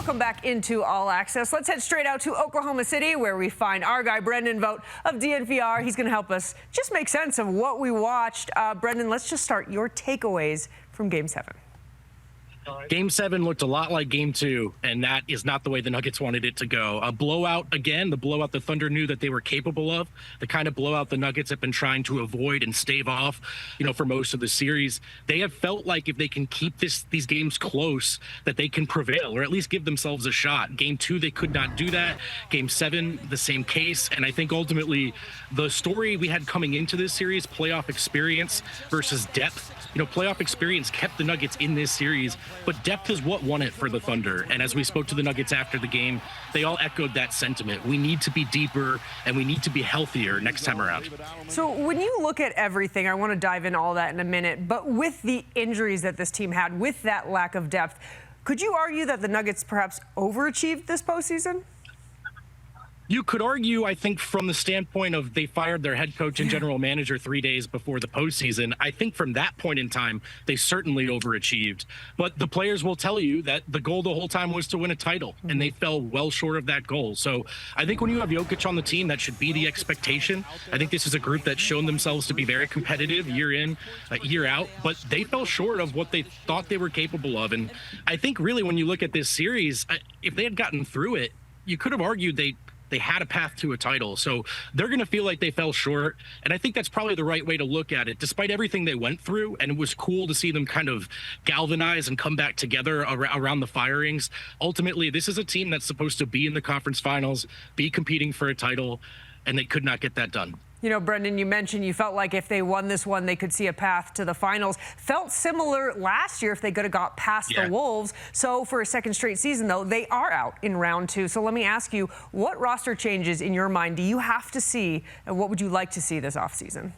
Welcome back into All Access. Let's head straight out to Oklahoma City, where we find our guy, Brendan Vogt of DNVR. He's going to help us just make sense of what we watched. Brendan, let's just start your takeaways from Game 7. Game 7 looked a lot like Game 2, and that is not the way the Nuggets wanted it to go. A blowout again, the blowout the Thunder knew that they were capable of, the kind of blowout the Nuggets have been trying to avoid and stave off, for most of the series. They have felt like if they can keep these games close, that they can prevail, or at least give themselves a shot. Game 2, they could not do that. Game 7, the same case, and I think ultimately the story we had coming into this series, playoff experience versus depth. Playoff experience kept the Nuggets in this series, but depth is what won it for the Thunder. And as we spoke to the Nuggets after the game, they all echoed that sentiment. We need to be deeper and we need to be healthier next time around. So when you look at everything, I want to dive into all that in a minute, but with the injuries that this team had, with that lack of depth, could you argue that the Nuggets perhaps overachieved this postseason? You could argue, I think, from the standpoint of they fired their head coach and general manager 3 days before the postseason. I think from that point in time, they certainly overachieved. But the players will tell you that the goal the whole time was to win a title, and they fell well short of that goal. So I think when you have Jokic on the team, that should be the expectation. I think this is a group that's shown themselves to be very competitive year in, year out, but they fell short of what they thought they were capable of. And I think really when you look at this series, if they had gotten through it, you could have argued they had a path to a title. So they're going to feel like they fell short. And I think that's probably the right way to look at it, despite everything they went through. And it was cool to see them kind of galvanize and come back together around the firings. Ultimately, this is a team that's supposed to be in the conference finals, be competing for a title, and they could not get that done. Brendan, you mentioned you felt like if they won this one, they could see a path to the finals. Felt similar last year if they could have got past the Wolves. So for a second straight season, though, they are out in round 2. So let me ask you, what roster changes in your mind do you have to see, and what would you like to see this offseason?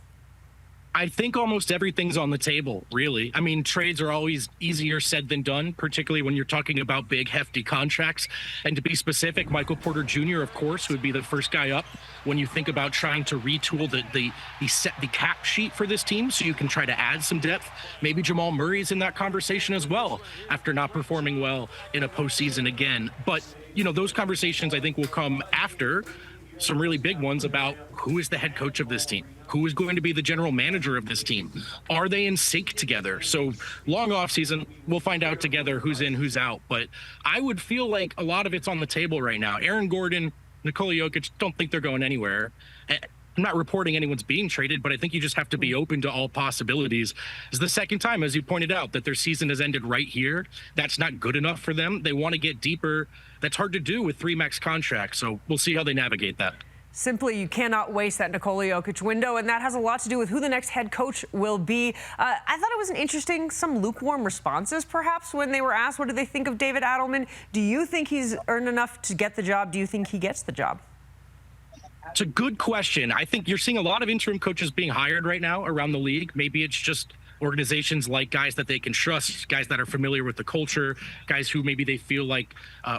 I think almost everything's on the table, really. I mean, trades are always easier said than done, particularly when you're talking about big, hefty contracts. And to be specific, Michael Porter Jr., of course, would be the first guy up when you think about trying to retool the cap sheet for this team so you can try to add some depth. Maybe Jamal Murray's in that conversation as well after not performing well in a postseason again. But, those conversations I think will come after some really big ones about who is the head coach of this team, who is going to be the general manager of this team. Are they in sync together? So long off season, we'll find out together who's in, who's out. But I would feel like a lot of it's on the table right now. Aaron Gordon, Nikola Jokic, don't think they're going anywhere. I'm not reporting anyone's being traded, but I think you just have to be open to all possibilities. It's the second time, as you pointed out, that their season has ended right here. That's not good enough for them. They want to get deeper. That's hard to do with 3 max contracts. So we'll see how they navigate that. Simply, you cannot waste that Nikola Jokic window, and that has a lot to do with who the next head coach will be. I thought it was an interesting, some lukewarm responses, perhaps, when they were asked, what do they think of David Adelman? Do you think he's earned enough to get the job? Do you think he gets the job? It's a good question. I think you're seeing a lot of interim coaches being hired right now around the league. Maybe it's just organizations like guys that they can trust, guys that are familiar with the culture, guys who maybe they feel like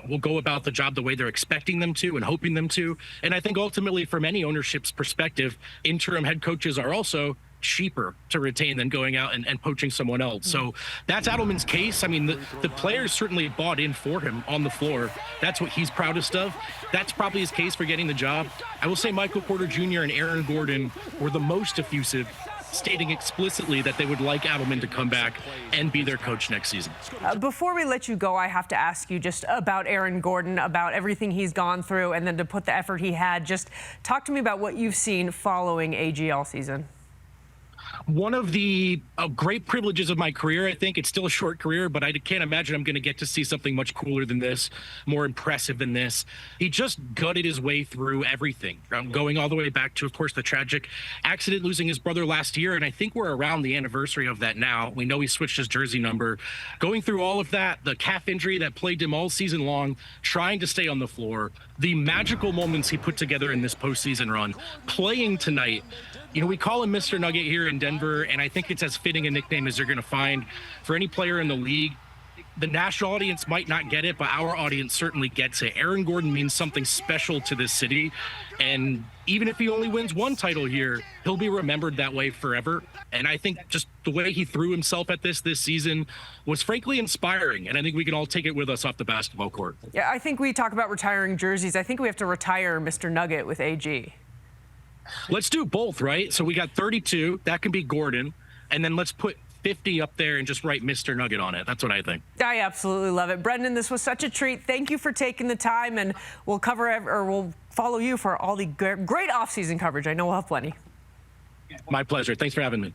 will go about the job the way they're expecting them to and hoping them to. And I think ultimately from any ownership's perspective, interim head coaches are also cheaper to retain than going out and poaching someone else. So that's Adelman's case. I mean, the players certainly bought in for him on the floor. That's what he's proudest of. That's probably his case for getting the job. I will say Michael Porter Jr. and Aaron Gordon were the most effusive, stating explicitly that they would like Adelman to come back and be their coach next season. Before we let you go, I have to ask you just about Aaron Gordon, about everything he's gone through, and then to put the effort he had. Just talk to me about what you've seen following AG all season. One of the great privileges of my career, I think. It's still a short career, but I can't imagine I'm going to get to see something much cooler than this, more impressive than this. He just gutted his way through everything, going all the way back to, of course, the tragic accident, losing his brother last year. And I think we're around the anniversary of that now. We know he switched his jersey number. Going through all of that, the calf injury that plagued him all season long, trying to stay on the floor, the magical moments he put together in this postseason run, playing tonight. We call him Mr. Nugget here in Denver, and I think it's as fitting a nickname as you're going to find for any player in the league. the national audience might not get it, but our audience certainly gets it. Aaron Gordon means something special to this city. And even if he only wins one title here, he'll be remembered that way forever. And I think just the way he threw himself at this season was frankly inspiring. And I think we can all take it with us off the basketball court. Yeah, I think we talk about retiring jerseys. I think we have to retire Mr. Nugget with AG. Let's do both, right? So we got 32. That can be Gordon. And then let's put 50 up there and just write Mr. Nugget on it. That's what I think. I absolutely love it. Brendan, this was such a treat. Thank you for taking the time, and we'll we'll follow you for all the great offseason coverage. I know we'll have plenty. My pleasure. Thanks for having me.